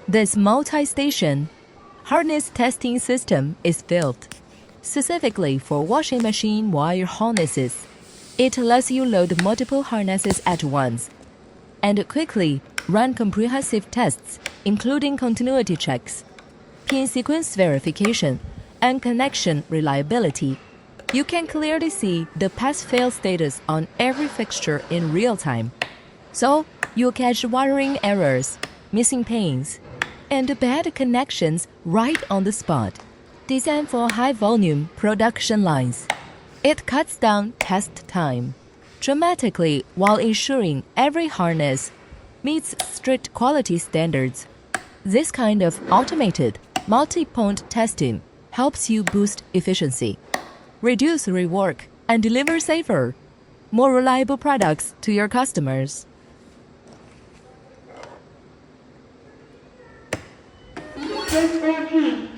This multi-station harness testing system is built specifically for washing machine wire harnesses. It lets you load multiple harnesses at once and quickly run comprehensive tests, including continuity checks, pin sequence verification, and connection reliability. You can clearly see the pass-fail status on every fixture in real time. So you'll catch wiring errors, missing pins, and bad connections right on the spot. Designed for high-volume production lines, it cuts down test time dramatically while ensuring every harness meets strict quality standards. This kind of automated, multi-point testing helps you boost efficiency, reduce rework, and deliver safer, more reliable products to your customers. Test 14.